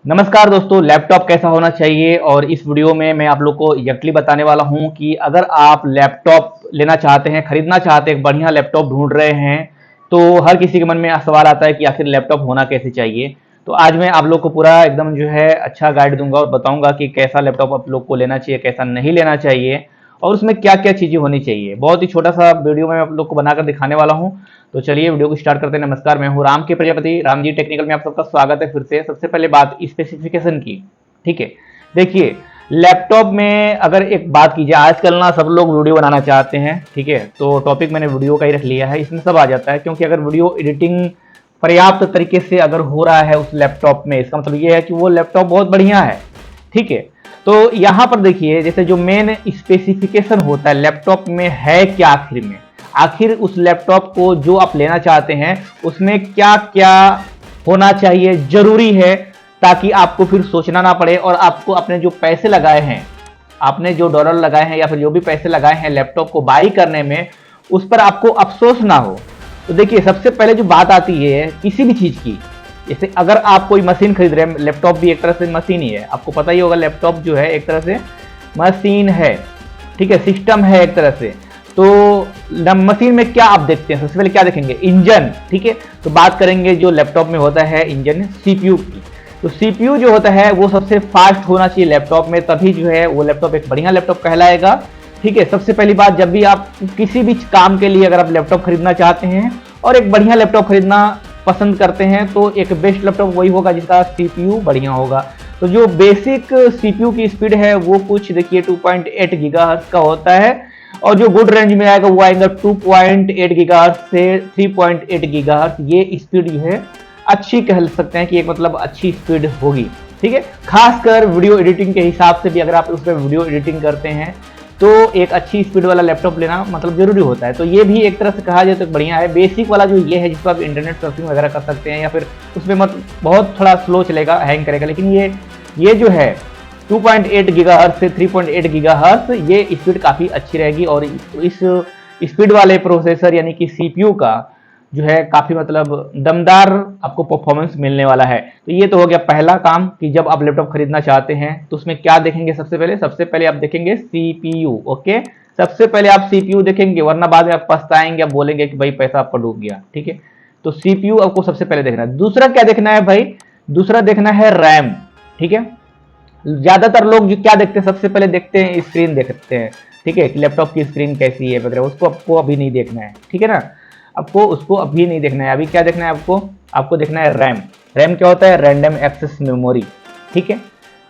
नमस्कार दोस्तों, लैपटॉप कैसा होना चाहिए और इस वीडियो में मैं आप लोग को एग्जैक्टली बताने वाला हूं कि अगर आप लैपटॉप लेना चाहते हैं, खरीदना चाहते हैं, एक बढ़िया लैपटॉप ढूंढ रहे हैं, तो हर किसी के मन में सवाल आता है कि आखिर लैपटॉप होना कैसे चाहिए। तो आज मैं आप लोग को पूरा एकदम जो है अच्छा गाइड दूंगा और बताऊंगा कि कैसा लैपटॉप आप लोग को लेना चाहिए, कैसा नहीं लेना चाहिए और उसमें क्या क्या चीज़ें होनी चाहिए। बहुत ही छोटा सा वीडियो में आप लोग को बनाकर दिखाने वाला हूँ। तो चलिए वीडियो को स्टार्ट करते हैं। नमस्कार, मैं हूँ राम के प्रजापति, राम जी टेक्निकल में आप सबका स्वागत है फिर से। सबसे पहले बात स्पेसिफिकेशन की, ठीक है। देखिए, लैपटॉप में अगर एक बात की जाए, आजकल ना सब लोग वीडियो बनाना चाहते हैं, ठीक है। तो टॉपिक मैंने वीडियो का ही रख लिया है, इसमें सब आ जाता है। क्योंकि अगर वीडियो एडिटिंग पर्याप्त तरीके से अगर हो रहा है उस लैपटॉप में, इसका मतलब ये है कि वो लैपटॉप बहुत बढ़िया है, ठीक है। तो यहाँ पर देखिए, जैसे जो मेन स्पेसिफिकेशन होता है लैपटॉप में है क्या, आखिर उस लैपटॉप को जो आप लेना चाहते हैं उसमें क्या क्या होना चाहिए, जरूरी है, ताकि आपको फिर सोचना ना पड़े और आपको अपने जो पैसे लगाए हैं, आपने जो डॉलर लगाए हैं या फिर जो भी पैसे लगाए हैं लैपटॉप को बाई करने में, उस पर आपको अफसोस ना हो। तो देखिए, सबसे पहले जो बात आती है किसी भी चीज की, जैसे अगर आप कोई मशीन खरीद रहे हैं, लैपटॉप भी एक तरह से मशीन ही है, आपको पता ही होगा लैपटॉप जो है एक तरह से मशीन है, ठीक है, सिस्टम है एक तरह से। तो मशीन में क्या आप देखते हैं, सबसे पहले क्या देखेंगे, इंजन, ठीक है। तो बात करेंगे जो लैपटॉप में होता है इंजन, सीपीयू की। तो सीपीयू जो होता है वो सबसे फास्ट होना चाहिए लैपटॉप में, तभी जो है वो लैपटॉप एक बढ़िया लैपटॉप कहलाएगा, ठीक है। सबसे पहली बात, जब भी आप किसी भी काम के लिए अगर आप लैपटॉप खरीदना चाहते हैं और एक बढ़िया लैपटॉप खरीदना पसंद करते हैं, तो एक बेस्ट लैपटॉप वही होगा जिसका सीपीयू बढ़िया होगा। तो जो बेसिक सीपीयू की स्पीड है वो कुछ देखिए 2.8 गीगाहर्ट्ज का होता है, और जो गुड रेंज में आएगा वो आएगा 2.8 गीगाहर्ट्ज से 3.8 गीगाहर्ट्ज। ये स्पीड जो है अच्छी कह सकते हैं कि एक मतलब अच्छी स्पीड होगी, ठीक है। खासकर वीडियो एडिटिंग के हिसाब से भी अगर आप उस पर वीडियो एडिटिंग करते हैं तो एक अच्छी स्पीड वाला लैपटॉप लेना मतलब जरूरी होता है। तो ये भी एक तरह से कहा जाए तो बढ़िया है। बेसिक वाला जो ये है जिसको आप इंटरनेट सर्फिंग वगैरह कर सकते हैं, या फिर उसमें मत बहुत थोड़ा स्लो चलेगा, हैंग करेगा, लेकिन ये जो है 2.8 गीगाहर्ट्ज से 3.8 गीगाहर्ट्ज, ये स्पीड काफ़ी अच्छी रहेगी। और इस स्पीड वाले प्रोसेसर यानी कि सीपीयू का जो है काफ़ी मतलब दमदार आपको परफॉर्मेंस मिलने वाला है। तो ये तो हो गया पहला काम कि जब आप लैपटॉप खरीदना चाहते हैं तो उसमें क्या देखेंगे। सबसे पहले आप देखेंगे सीपीयू, ओके। सबसे पहले आप सीपीयू देखेंगे, वरना बाद में आप पछताएंगे, आप बोलेंगे कि भाई पैसा आपका डूब गया, ठीक है। तो सीपीयू आपको सबसे पहले देखना है। दूसरा क्या देखना है भाई, दूसरा देखना है रैम, ठीक है। ज्यादातर लोग जो क्या देखते हैं, सबसे पहले देखते हैं स्क्रीन देखते हैं, ठीक है, लैपटॉप की स्क्रीन कैसी है वगैरह, उसको आपको अभी नहीं देखना है, ठीक है ना। आपको उसको अभी नहीं देखना है, अभी क्या देखना है आपको देखना है रैम। रैम क्या होता है, रैंडम एक्सेस मेमोरी, ठीक है।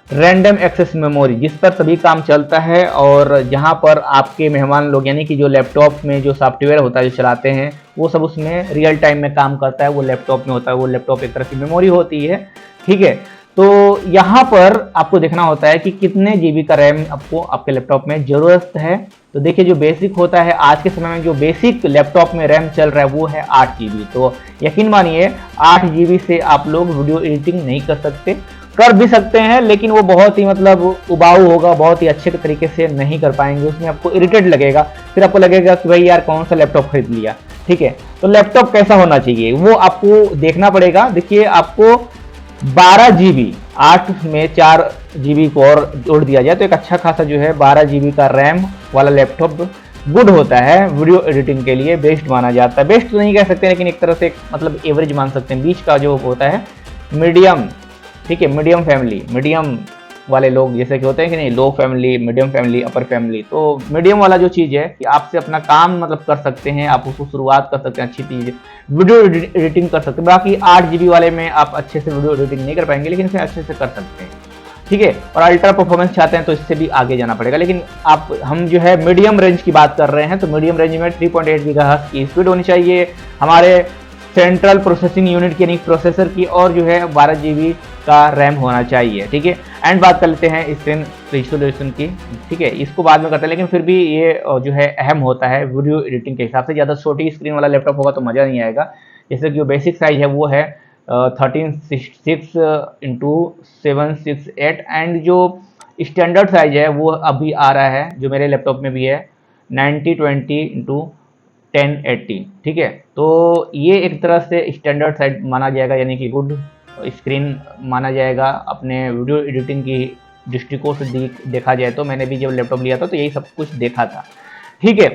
रैंडम एक्सेस मेमोरी जिस पर सभी काम चलता है, और जहां पर आपके मेहमान लोग यानी कि जो लैपटॉप में जो सॉफ्टवेयर होता है जो चलाते हैं वो सब उसमें रियल टाइम में काम करता है, वो लैपटॉप में होता है। वो लैपटॉप एक तरह की मेमोरी होती है, ठीक है। तो यहाँ पर आपको देखना होता है कि कितने जीबी का रैम आपको आपके लैपटॉप में जरूरत है। तो देखिए, जो बेसिक होता है आज के समय में, जो बेसिक लैपटॉप में रैम चल रहा है वो है 8 जीबी। तो यकीन मानिए 8 जीबी से आप लोग वीडियो एडिटिंग नहीं कर सकते, कर भी सकते हैं लेकिन वो बहुत ही मतलब उबाऊ होगा, बहुत ही अच्छे तरीके से नहीं कर पाएंगे, उसमें आपको इरिटेट लगेगा, फिर आपको लगेगा कि भाई यार कौन सा लैपटॉप खरीद लिया, ठीक है। तो लैपटॉप कैसा होना चाहिए वो आपको देखना पड़ेगा। देखिए, आपको 12 जीबी, 8 में 4 जीबी को और जोड़ दिया जाए तो एक अच्छा खासा जो है 12 जीबी का रैम वाला लैपटॉप गुड होता है, वीडियो एडिटिंग के लिए बेस्ट माना जाता है। बेस्ट तो नहीं कह सकते लेकिन एक तरह से मतलब एवरेज मान सकते हैं, बीच का जो होता है मीडियम, ठीक है। मीडियम फैमिली, मीडियम वाले लोग जैसे कि होते हैं कि नहीं, लो फैमिली, मीडियम फैमिली, अपर फैमिली। तो मीडियम वाला जो चीज़ है कि आपसे अपना काम मतलब कर सकते हैं, आप उसको शुरुआत कर सकते हैं, अच्छी चीज़ वीडियो एडिटिंग कर सकते हैं। बाकी 8 जीबी वाले में आप अच्छे से वीडियो एडिटिंग नहीं कर पाएंगे, लेकिन इसे अच्छे से कर सकते हैं, ठीक है। और अल्ट्रा परफॉर्मेंस चाहते हैं तो इससे भी आगे जाना पड़ेगा, लेकिन हम जो है मीडियम रेंज की बात कर रहे हैं। तो मीडियम रेंज में 3.8 गीगाहर्ट्ज की स्पीड होनी चाहिए हमारे सेंट्रल प्रोसेसिंग यूनिट की यानी प्रोसेसर की, और जो है 12 जीबी का रैम होना चाहिए, ठीक है। एंड बात कर लेते हैं स्क्रीन रेजोल्यूशन की, ठीक है, इसको बाद में करते हैं, लेकिन फिर भी ये जो है अहम होता है वीडियो एडिटिंग के हिसाब से। ज़्यादा छोटी स्क्रीन वाला लैपटॉप होगा तो मज़ा नहीं आएगा। जैसे कि जो बेसिक साइज है वो है 1366x768, एंड जो स्टैंडर्ड साइज है वो अभी आ रहा है जो मेरे लैपटॉप में भी है 9020x1080, ठीक है। तो ये एक तरह से स्टैंडर्ड साइज माना जाएगा, यानी कि गुड स्क्रीन माना जाएगा अपने वीडियो एडिटिंग की दृष्टिकोण से देखा जाए तो। मैंने भी जब लैपटॉप लिया था तो यही सब कुछ देखा था, ठीक है।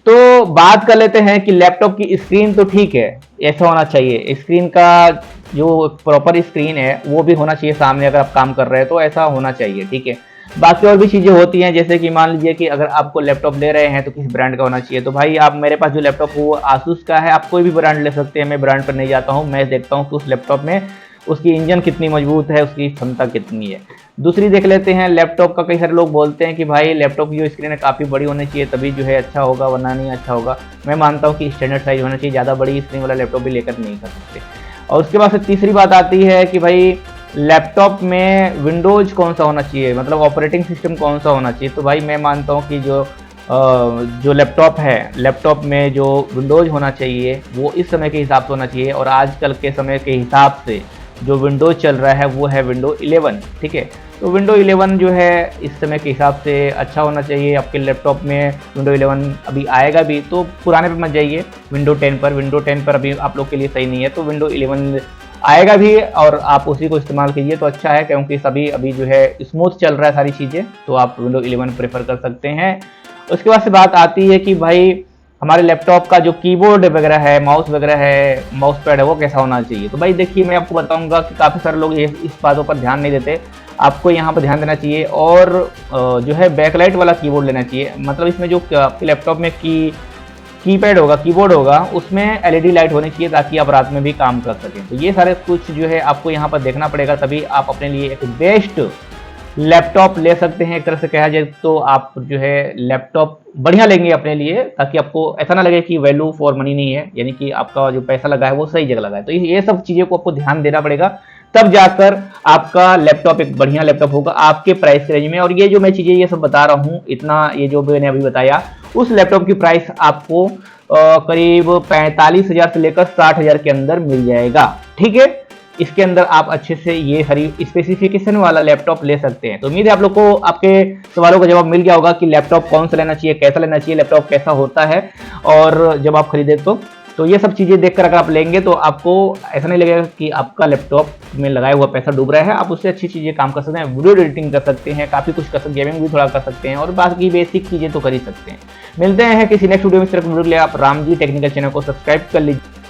तो बात कर लेते हैं कि लैपटॉप की स्क्रीन तो ठीक है, ऐसा होना चाहिए, स्क्रीन का जो प्रॉपर स्क्रीन है वो भी होना चाहिए सामने, अगर आप काम कर रहे हैं तो ऐसा होना चाहिए, ठीक है। बाकी और भी चीज़ें होती हैं, जैसे कि मान लीजिए कि अगर आपको लैपटॉप ले रहे हैं तो किस ब्रांड का होना चाहिए। तो भाई आप, मेरे पास जो लैपटॉप है वो आसूस का है, आप कोई भी ब्रांड ले सकते हैं, मैं ब्रांड पर नहीं जाता हूँ, मैं देखता हूँ कि उस लैपटॉप में उसकी इंजन कितनी मजबूत है, उसकी क्षमता कितनी है। दूसरी देख लेते हैं लैपटॉप का, कई सारे लोग बोलते हैं कि भाई लैपटॉप की जो स्क्रीन है काफ़ी बड़ी होनी चाहिए तभी जो है अच्छा होगा, वरना नहीं अच्छा होगा। मैं मानता हूँ कि स्टैंडर्ड साइज होना चाहिए, ज़्यादा बड़ी स्क्रीन वाला लैपटॉप भी लेकर नहीं कर सकते। और उसके बाद से तीसरी बात आती है कि भाई लैपटॉप में विंडोज कौन सा होना चाहिए, मतलब ऑपरेटिंग सिस्टम कौन सा होना चाहिए। तो भाई मैं मानता हूँ कि जो लैपटॉप है, लैपटॉप में जो विंडोज होना चाहिए वो इस समय के हिसाब से होना चाहिए, और आजकल के समय के हिसाब से जो विंडोज चल रहा है वो है विंडो 11, ठीक है। तो विंडो 11 जो है इस समय के हिसाब से अच्छा होना चाहिए। आपके लैपटॉप में विंडो 11 अभी आएगा भी, तो पुराने पे मत जाइए, विंडो 10 पर। विंडो 10 पर अभी आप लोग के लिए सही नहीं है, तो विंडो 11 आएगा भी और आप उसी को इस्तेमाल कीजिए तो अच्छा है, क्योंकि सभी अभी जो है स्मूथ चल रहा है सारी चीज़ें, तो आप विंडो 11 प्रेफर कर सकते हैं। उसके बाद से बात आती है कि भाई हमारे लैपटॉप का जो कीबोर्ड वगैरह है, माउस वगैरह है, माउस पैड है, वो कैसा होना चाहिए। तो भाई देखिए, मैं आपको बताऊंगा कि काफ़ी सारे लोग इस बातों पर ध्यान नहीं देते, आपको यहाँ पर ध्यान देना चाहिए। और जो है बैकलाइट वाला कीबोर्ड लेना चाहिए, मतलब इसमें जो आपके लैपटॉप में कीपैड होगा, कीबोर्ड होगा, उसमें एलईडी लाइट होनी चाहिए ताकि आप रात में भी काम कर सकें। तो ये सारे कुछ जो है आपको यहाँ पर देखना पड़ेगा, तभी आप अपने लिए एक बेस्ट लैपटॉप ले सकते हैं। एक तरह से कहा जाए तो आप जो है लैपटॉप बढ़िया लेंगे अपने लिए, ताकि आपको ऐसा ना लगे कि वैल्यू फॉर मनी नहीं है, यानी कि आपका जो पैसा लगा है वो सही जगह लगा है। तो ये सब चीज़ों को आपको ध्यान देना पड़ेगा, तब जाकर आपका लैपटॉप एक बढ़िया लैपटॉप होगा आपके प्राइस रेंज में। और ये जो मैं चीज़ें ये सब बता रहा हूँ, इतना ये जो मैंने अभी बताया, उस लैपटॉप की प्राइस आपको करीब 45,000 से लेकर 60,000 के अंदर मिल जाएगा, ठीक है। इसके अंदर आप अच्छे से ये सारी स्पेसिफिकेशन वाला लैपटॉप ले सकते हैं। तो उम्मीद है आप लोग को आपके सवालों का जवाब मिल गया होगा कि लैपटॉप कौन सा लेना चाहिए, कैसा लेना चाहिए, लैपटॉप कैसा होता है, और जब आप खरीदे तो ये सब चीज़ें देखकर अगर आप लेंगे तो आपको ऐसा नहीं लगेगा कि आपका लैपटॉप में लगाया हुआ पैसा डूब रहा है। आप उससे अच्छी चीज़ें काम कर सकते हैं, वीडियो एडिटिंग कर सकते हैं, काफ़ी कुछ कर सकते हैं, गेमिंग भी थोड़ा कर सकते हैं, और बाकी बेसिक चीज़ें तो कर ही सकते हैं। मिलते हैं किसी नेक्स्ट वीडियो में। सिर्फ वीडियो के लिए आप राम जी टेक्निकल चैनल को सब्सक्राइब कर लीजिए।